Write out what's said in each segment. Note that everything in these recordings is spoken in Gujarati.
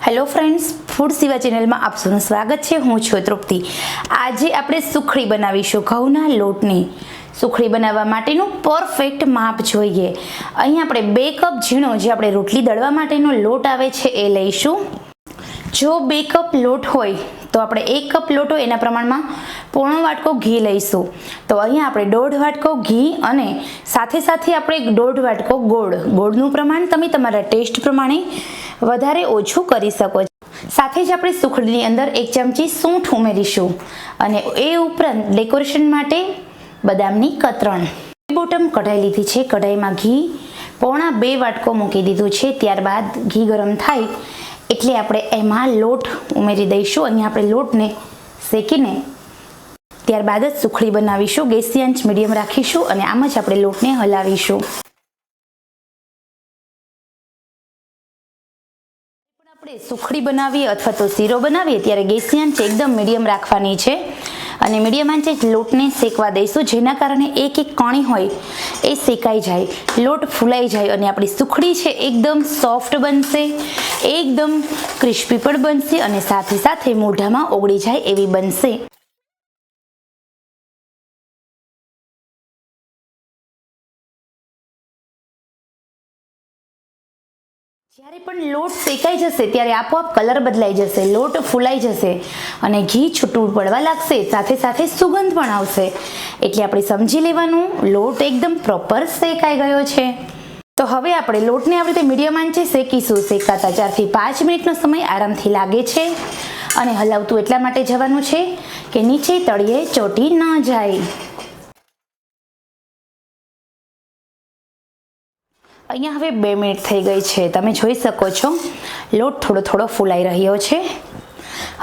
Hello friends, food Shiva channel में आप सबનું સ્વાગત છે। હું છું તૃપ્તિ। આજે આપણે સુખડી બનાવીશું। ઘઉંના લોટની સુખડી બનાવવા માટેનું પરફેક્ટ માપ જોઈએ। અહીં આપણે 2 કપ ઝીણો જે આપણે રોટલી દળવા માટેનો લોટ આવે છે એ લઈશું। જો 2 કપ લોટ હોય તો આપણે 1 કપ લોટ હોય એના પ્રમાણમાં પોણો વાટકો ઘી લઈશું। તો અહીંયા આપણે 1.5 વાટકો ઘી અને સાથે સાથે આપણે 1.5 વાટકો ગોળનું પ્રમાણ તમે તમારા ટેસ્ટ પ્રમાણે વધારે ઓછું કરી શકો છો। સાથે જ આપણે સુખડીની અંદર 1 ચમચી સૂંઠ ઉમેરીશું અને એ ઉપરાંત ડેકોરેશન માટે બદામની કતરણ। બોટમ કઢાઈ લીધી છે। કઢાઈમાં ઘી પોણા 2 વાટકો મૂકી દીધું છે। ત્યારબાદ ઘી ગરમ થાય એટલે આપણે એમાં લોટ ઉમેરી દઈશું। અહીંયા આપણે લોટને શેકીને ત્યારબાદ જ સુખડી બનાવીશું। ગેસની આંચ મીડિયમ રાખીશું અને આમ જ આપણે લોટને હલાવીશું। આપણે સુખડી બનાવીએ અથવા તો શીરો બનાવીએ ત્યારે ગેસની આંચ એકદમ મીડિયમ રાખવાની છે અને મીડિયમ આંચે જ લોટને શેકવા દઈશું, જેના કારણે એક કણી હોય એ શેકાઈ જાય, લોટ ફૂલાઈ જાય અને આપણી સુખડી છે એકદમ સોફ્ટ બનશે, એકદમ ક્રિસ્પી પણ બનશે અને સાથે સાથે મોઢામાં ઓગળી જાય એવી બનશે। જ્યારે પણ લોટ શેકાઈ જશે ત્યારે આપોઆપ કલર બદલાઈ જશે, લોટ ફૂલાઈ જશે અને ઘી છૂટું પડવા લાગશે, સાથે સાથે સુગંધ પણ આવશે। એટલે આપણે સમજી લેવાનું લોટ એકદમ પ્રોપર શેકાઈ ગયો છે। તો હવે આપણે લોટને આવી રીતે મીડિયમ આંચે શેકીશું। શેકાતા 4 થી 5 મિનિટનો સમય આરામથી લાગે છે અને હલાવતું એટલા માટે જવાનું છે કે નીચે તળિયે ચોંટી ન જાય। અહીંયા હવે 2 મિનિટ થઈ ગઈ છે। તમે જોઈ શકો છો લોટ થોડો થોડો ફૂલાઈ રહ્યો છે।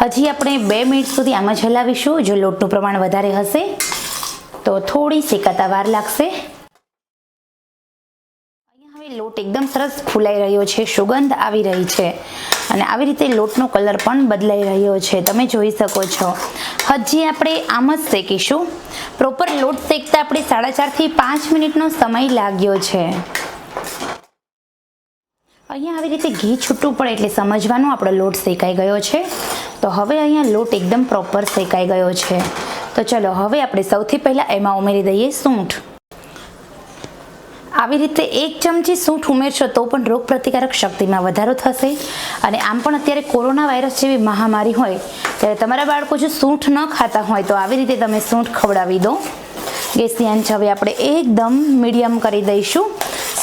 હજી આપણે 2 મિનિટ સુધી આમ જ હલાવીશું। જો લોટનું પ્રમાણ વધારે હશે તો થોડી શેકાતા વાર લાગશે। અહીંયા હવે લોટ એકદમ સરસ ફૂલાઈ રહ્યો છે, સુગંધ આવી રહી છે અને આવી રીતે લોટનો કલર પણ બદલાઈ રહ્યો છે, તમે જોઈ શકો છો। હજી આપણે આમ જ શેકીશું। પ્રોપર લોટ શેકતા આપણે 4.5 થી 5 મિનિટનો સમય લાગ્યો છે। અહીંયા આવી રીતે ઘી છૂટું પડે એટલે સમજવાનું આપણો લોટ શેકાઈ ગયો છે। તો હવે અહીંયા લોટ એકદમ પ્રોપર શેકાઈ ગયો છે। તો ચલો હવે આપણે સૌથી પહેલાં એમાં ઉમેરી દઈએ સૂંઠ। આવી રીતે 1 ચમચી સૂંઠ ઉમેરશો તો પણ રોગ પ્રતિકારક શક્તિમાં વધારો થશે અને આમ પણ અત્યારે કોરોના વાયરસ જેવી મહામારી હોય ત્યારે તમારા બાળકો જો સૂંઠ ન ખાતા હોય તો આવી રીતે તમે સૂંઠ ખવડાવી દો। ગેસની આંચ હવે આપણે એકદમ મીડિયમ કરી દઈશું।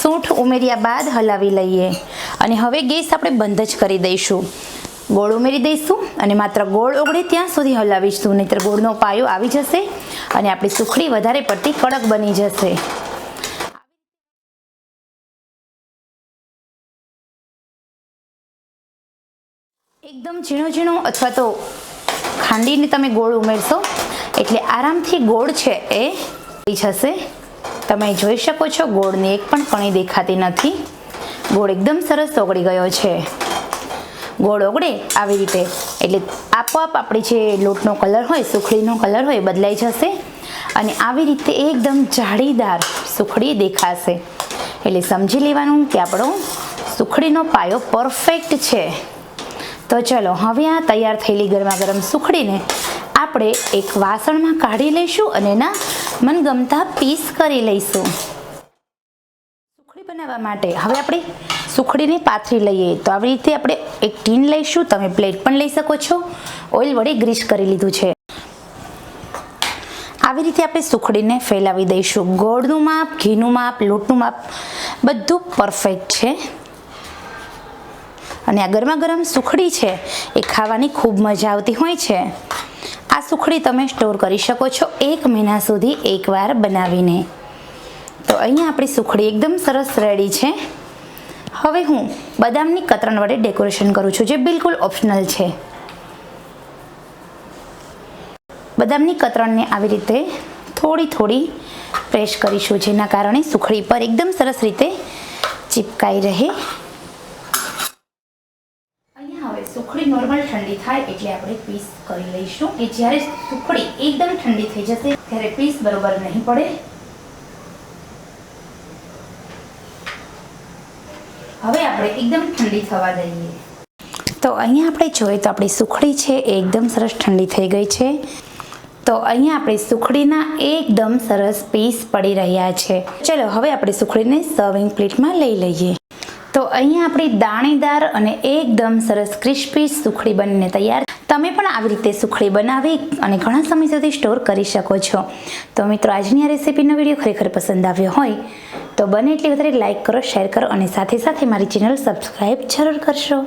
સૂંઠ ઉમેર્યા બાદ હલાવી લઈએ અને હવે ગેસ આપણે બંધ જ કરી દઈશું। ગોળ ઉમેરી દઈશું અને માત્ર ગોળ ઓગળે ત્યાં સુધી હલાવીશું, નહીંતર ગોળનો પાયો આવી જશે અને આપણી સુખડી વધારે પડતી કડક બની જશે। એકદમ ઝીણો ઝીણો અથવા તો ખાંડીને તમે ગોળ ઉમેરશો એટલે આરામથી ગોળ છે એ થઈ જશે। તમે જોઈ શકો છો ગોળની એક પણ કણી દેખાતી નથી। ગોળ એકદમ સરસ ઓગળી ગયો છે। ગોળ ઓગળે આવી રીતે એટલે આપોઆપ આપણી જે લોટનો કલર હોય, સુખડીનો કલર હોય બદલાઈ જશે અને આવી રીતે એકદમ જાળીદાર સુખડી દેખાશે। એટલે સમજી લેવાનું કે આપણો સુખડીનો પાયો પરફેક્ટ છે। તો ચલો હવે આ તૈયાર થયેલી ગરમા ગરમ સુખડીને આપણે એક વાસણમાં કાઢી લઈશું અને એના મનગમતા પીસ કરી લઈશું। સુખડી બનાવવા માટે હવે આપણે સુખડીને પાથરી લઈએ। તો આવી રીતે આપણે એક ટીન લઈશું, તમે પ્લેટ પણ લઈ શકો છો, ઓઇલ વડે ગ્રીસ કરી લીધું છે। આવી રીતે આપણે સુખડીને ફેલાવી દઈશું। ગોળનું માપ, ઘીનું માપ, લોટનું માપ બધું પરફેક્ટ છે અને આ ગરમા ગરમ સુખડી છે એ ખાવાની ખૂબ મજા આવતી હોય છે। આ સુખડી તમે સ્ટોર કરી શકો છો 1 મહિના સુધી એકવાર બનાવીને। તો અહીંયા આપણી સુખડી એકદમ સરસ રેડી છે। હવે હું બદામની કતરણ વડે ડેકોરેશન કરું છું, જે બિલકુલ ઓપ્શનલ છે। બદામની કતરણને આવી રીતે થોડી થોડી પ્રેસ કરીશું, જેના કારણે સુખડી પર એકદમ સરસ રીતે ચિપકાઈ રહે। સુખડી નોર્મલ ઠંડી થાય એટલે આપણે પીસ કરી લઈશું કે જ્યારે સુખડી એકદમ ઠંડી થઈ જશે ત્યારે પીસ બરોબર નહીં પડે। હવે આપણે એકદમ ઠંડી થવા દઈએ। તો અહીંયા આપણે જોઈએ તો આપણી સુખડી છે એ એકદમ સરસ ઠંડી થઈ ગઈ છે. તો અહીંયા આપણે સુખડીના એકદમ સરસ પીસ પડી રહ્યા છે. ચલો હવે આપણે સુખડીને સર્વિંગ પ્લેટમાં લઈ લઈએ. તો અહીંયા આપણી દાણેદાર અને એકદમ સરસ ક્રિસ્પી સુખડી બનીને તૈયાર. તમે પણ આવી રીતે સુખડી બનાવી અને ઘણા સમય સુધી સ્ટોર કરી શકો છો. તો મિત્રો, આજની આ રેસીપીનો વિડીયો ખરેખર પસંદ આવ્યો હોય તો બને એટલી વધારે લાઇક કરો, શેર કરો અને સાથે સાથે મારી ચેનલ સબસ્ક્રાઈબ જરૂર કરશો.